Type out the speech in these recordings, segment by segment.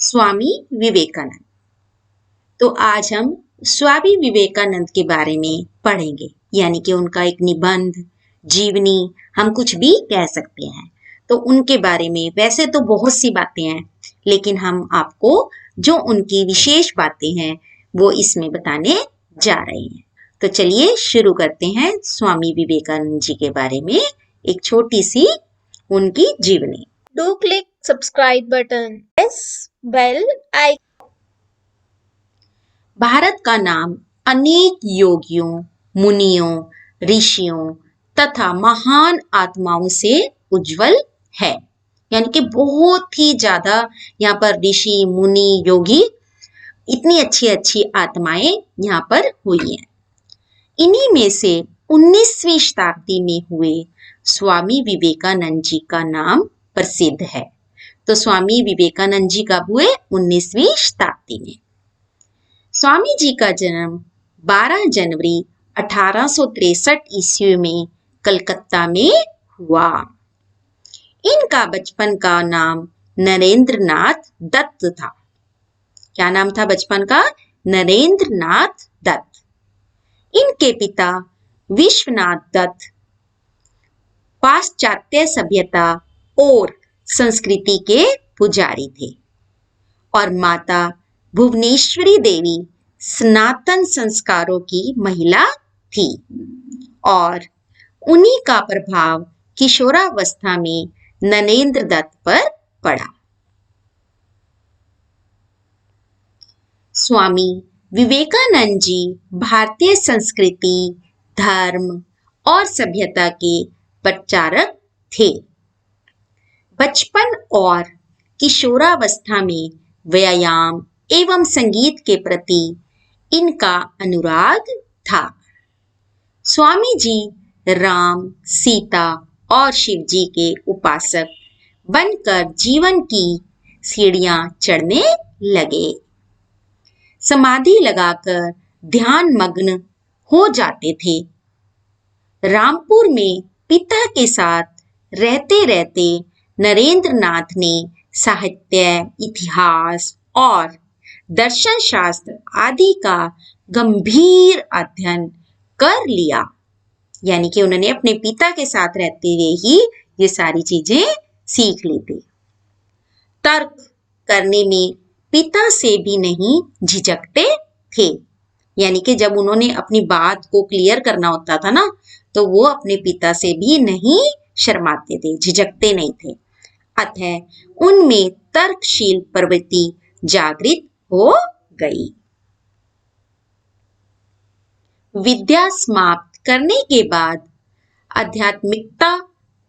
स्वामी विवेकानंद। तो आज हम स्वामी विवेकानंद के बारे में पढ़ेंगे, यानी कि उनका एक निबंध, जीवनी हम कुछ भी कह सकते हैं। तो उनके बारे में वैसे तो बहुत सी बातें हैं, लेकिन हम आपको जो उनकी विशेष बातें हैं वो इसमें बताने जा रहे हैं। तो चलिए शुरू करते हैं स्वामी विवेकानंद जी के बारे में एक छोटी सी उनकी जीवनी। Do click subscribe button. Press bell icon. Bharat का नाम अनेक योगियों, मुनियों, ऋषियों तथा महान आत्माओं से उज्जवल है। यानी कि बहुत ही ज्यादा यहाँ पर ऋषि, मुनि, योगी, इतनी अच्छी अच्छी आत्माएं यहाँ पर हुई हैं। इन्हीं में से 19वीं शताब्दी में हुए स्वामी विवेकानंद जी का नाम प्रसिद्ध है। तो स्वामी विवेकानंद जी कब हुए? 19वीं शताब्दी में। स्वामी जी का जन्म 12 जनवरी 1863 ईस्वी में कलकत्ता में हुआ। इनका बचपन का नाम नरेंद्र नाथ दत्त था। क्या नाम था बचपन का? नरेंद्र नाथ दत्त। इनके पिता विश्वनाथ दत्त पाश्चात्य सभ्यता और संस्कृति के पुजारी थे और माता भुवनेश्वरी देवी सनातन संस्कारों की महिला थी और उन्हीं का प्रभाव किशोरावस्था में नरेंद्र दत्त पर पड़ा। स्वामी विवेकानंद जी भारतीय संस्कृति, धर्म और सभ्यता के प्रचारक थे। बचपन और किशोरावस्था में व्यायाम एवं संगीत के प्रति इनका अनुराग था। स्वामी जी राम, सीता और शिव जी के उपासक बनकर जीवन की सीढ़ियां चढ़ने लगे। समाधि लगाकर ध्यान मग्न हो जाते थे। रामपुर में पिता के साथ रहते रहते नरेंद्र नाथ ने साहित्य, इतिहास और दर्शन शास्त्र आदि का गंभीर अध्ययन कर लिया। यानी कि उन्होंने अपने पिता के साथ रहते हुए ही ये सारी चीजें सीख ली थी। तर्क करने में पिता से भी नहीं झिझकते थे। यानी कि जब उन्होंने अपनी बात को क्लियर करना होता था ना, तो वो अपने पिता से भी नहीं शर्माते थे, झिझकते नहीं थे। अतः उनमें तर्कशील प्रवृत्ति जागृत हो गई। विद्या समाप्त करने के बाद आध्यात्मिकता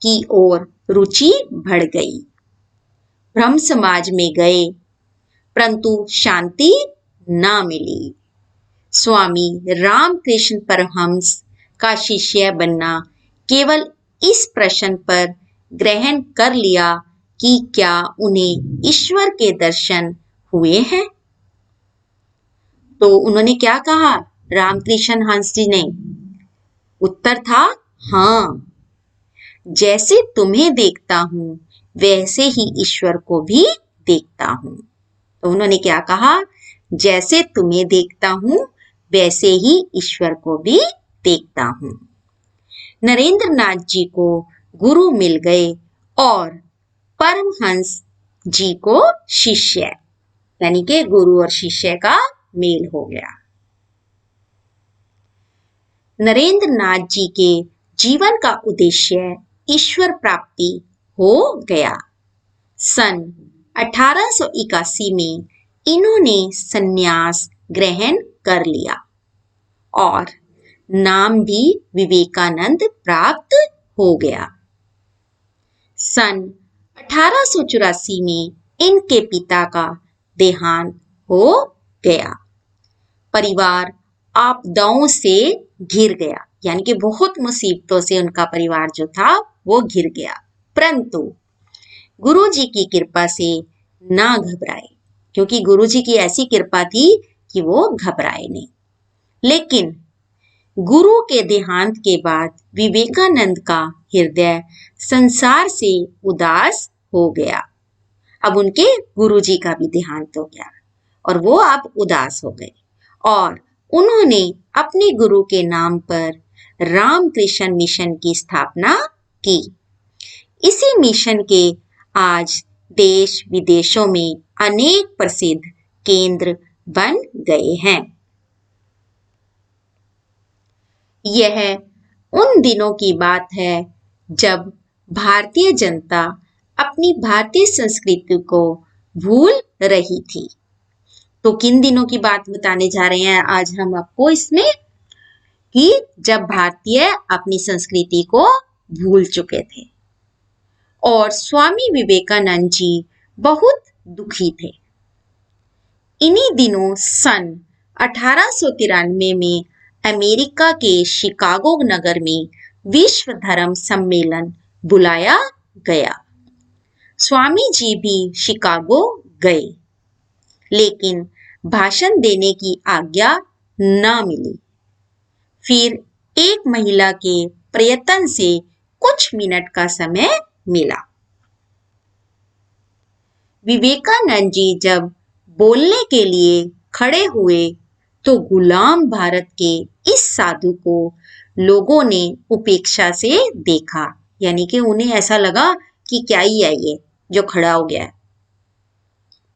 की ओर रुचि बढ़ गई। ब्रह्म समाज में गए, परंतु शांति ना मिली। स्वामी रामकृष्ण परमहंस का शिष्य बनना केवल इस प्रश्न पर ग्रहण कर लिया कि क्या उन्हें ईश्वर के दर्शन हुए हैं। तो उन्होंने क्या कहा रामकृष्ण हंस जी ने? उत्तर था हाँ, जैसे तुम्हें देखता हूं वैसे ही ईश्वर को भी देखता हूं। तो उन्होंने क्या कहा? जैसे तुम्हें देखता हूं वैसे ही ईश्वर को भी देखता हूं। नरेंद्र नाथ जी को गुरु मिल गए और परमहंस जी को शिष्य, यानी कि गुरु और शिष्य का मेल हो गया। नरेंद्र नाथ जी के जीवन का उद्देश्य ईश्वर प्राप्ति हो गया। सन 1881 में इन्होंने संन्यास ग्रहण कर लिया और नाम भी विवेकानंद प्राप्त हो गया। सन 1884 में इनके पिता का देहांत हो गया। परिवार आपदाओं से घिर गया, यानी कि बहुत मुसीबतों से उनका परिवार जो था वो घिर गया, परंतु गुरु जी की कृपा से ना घबराए, क्योंकि गुरु जी की ऐसी कृपा थी कि वो घबराए नहीं। लेकिन गुरु के देहांत के बाद विवेकानंद का हृदय संसार से उदास हो गया। अब उनके गुरुजी का भी देहांत हो गया और वो अब उदास हो गए और उन्होंने अपने गुरु के नाम पर रामकृष्ण मिशन की स्थापना की। इसी मिशन के आज देश विदेशों में अनेक प्रसिद्ध केंद्र बन गए हैं। यह उन दिनों की बात है जब भारतीय जनता अपनी भारतीय संस्कृति को भूल रही थी। तो किन दिनों की बात बताने जा रहे हैं आज हम आपको इसमें कि जब भारतीय अपनी संस्कृति को भूल चुके थे और स्वामी विवेकानंद जी बहुत दुखी थे। इन्हीं दिनों सन 1893 में अमेरिका के शिकागो नगर में विश्व धर्म सम्मेलन बुलाया गया। स्वामी जी भी शिकागो गए, लेकिन भाषण देने की आज्ञा न मिली। फिर एक महिला के प्रयत्न से कुछ मिनट का समय मिला। विवेकानंद जी जब बोलने के लिए खड़े हुए तो गुलाम भारत के इस साधु को लोगों ने उपेक्षा से देखा, यानी कि उन्हें ऐसा लगा कि क्या ही है ये जो खड़ा हो गया है।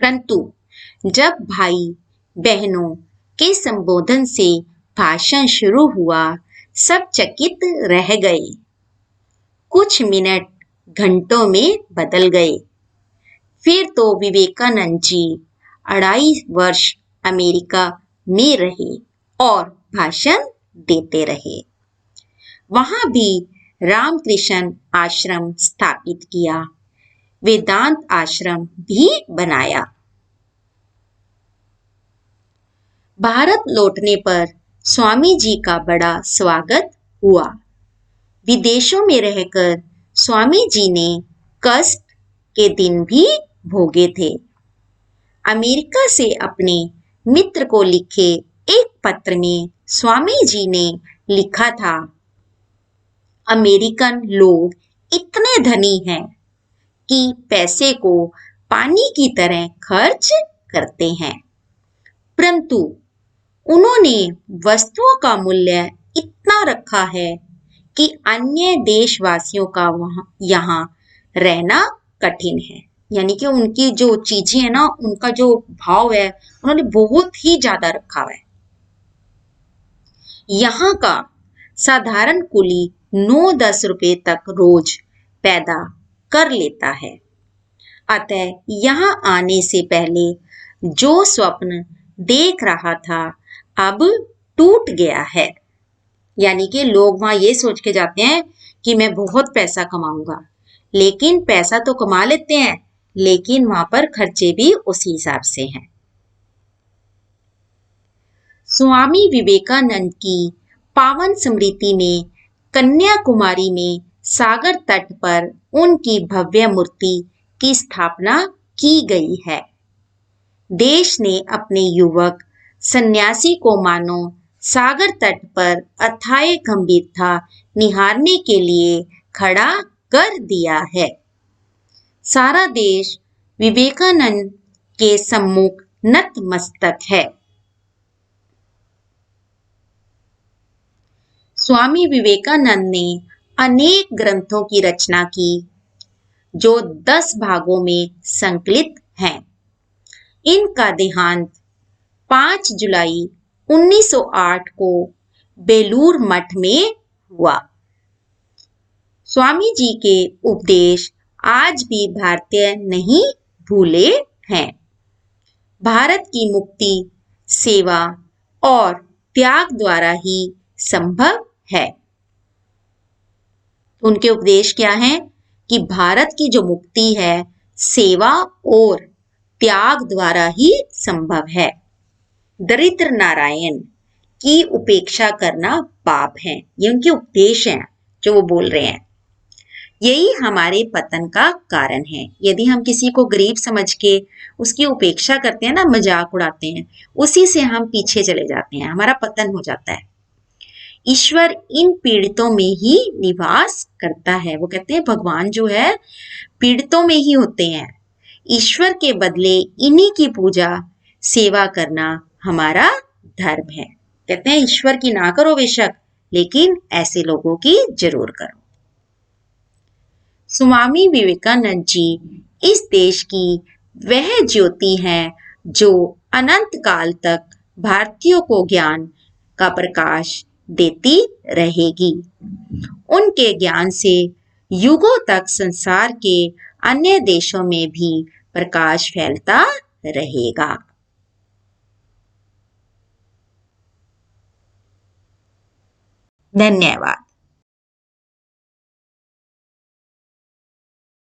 परंतु जब भाई बहनों के संबोधन से भाषण शुरू हुआ, सब चकित रह गए। कुछ मिनट घंटों में बदल गए। फिर तो विवेकानंद जी 2.5 वर्ष अमेरिका में रहे और भाषण देते रहे। वहां भी रामकृष्ण आश्रम स्थापित किया, वेदांत आश्रम भी बनाया। भारत लौटने पर स्वामी जी का बड़ा स्वागत हुआ। विदेशों में रहकर स्वामी जी ने कष्ट के दिन भी भोगे थे। अमेरिका से अपने मित्र को लिखे एक पत्र में स्वामी जी ने लिखा था, अमेरिकन लोग इतने धनी हैं कि पैसे को पानी की तरह खर्च करते हैं, परंतु उन्होंने वस्तुओं का मूल्य इतना रखा है कि अन्य देशवासियों का यहाँ रहना कठिन है। यानी कि उनकी जो चीजें है ना, उनका जो भाव है उन्होंने बहुत ही ज्यादा रखा है। यहाँ का साधारण कुली 9-10 रुपए तक रोज पैदा कर लेता है। अतः यहाँ आने से पहले जो स्वप्न देख रहा था अब टूट गया है। यानी कि लोग वहां ये सोच के जाते हैं कि मैं बहुत पैसा कमाऊंगा, लेकिन पैसा तो कमा लेते हैं, लेकिन वहां पर खर्चे भी उसी हिसाब से हैं। स्वामी विवेकानंद की पावन स्मृति में कन्याकुमारी में सागर तट पर उनकी भव्य मूर्ति की स्थापना की गई है। देश ने अपने युवक सन्यासी को मानो सागर तट पर अथाह गंभीरता निहारने के लिए खड़ा कर दिया है। सारा देश विवेकानंद के सम्मुख नतमस्तक है। स्वामी विवेकानंद ने अनेक ग्रंथों की रचना की जो 10 भागों में संकलित हैं। इनका देहांत 5 जुलाई 1908 को बेलूर मठ में हुआ। स्वामी जी के उपदेश आज भी भारतीय नहीं भूले हैं। भारत की मुक्ति सेवा और त्याग द्वारा ही संभव है। उनके उपदेश क्या हैं कि भारत की जो मुक्ति है सेवा और त्याग द्वारा ही संभव है। दरिद्र नारायण की उपेक्षा करना पाप है। ये उनके उपदेश हैं जो वो बोल रहे हैं। यही हमारे पतन का कारण है। यदि हम किसी को गरीब समझ के उसकी उपेक्षा करते हैं ना, मजाक उड़ाते हैं, उसी से हम पीछे चले जाते हैं, हमारा पतन हो जाता है। ईश्वर इन पीड़ितों में ही निवास करता है। वो कहते हैं भगवान जो है पीड़ितों में ही होते हैं, ईश्वर के बदले इन्हीं की पूजा सेवा करना हमारा धर्म है। कहते हैं ईश्वर की ना करो बेशक, लेकिन ऐसे लोगों की जरूर करो। स्वामी विवेकानंद जी इस देश की वह ज्योति हैं जो अनंत काल तक भारतीयों को ज्ञान का प्रकाश देती रहेगी। उनके ज्ञान से युगों तक संसार के अन्य देशों में भी प्रकाश फैलता रहेगा। धन्यवाद।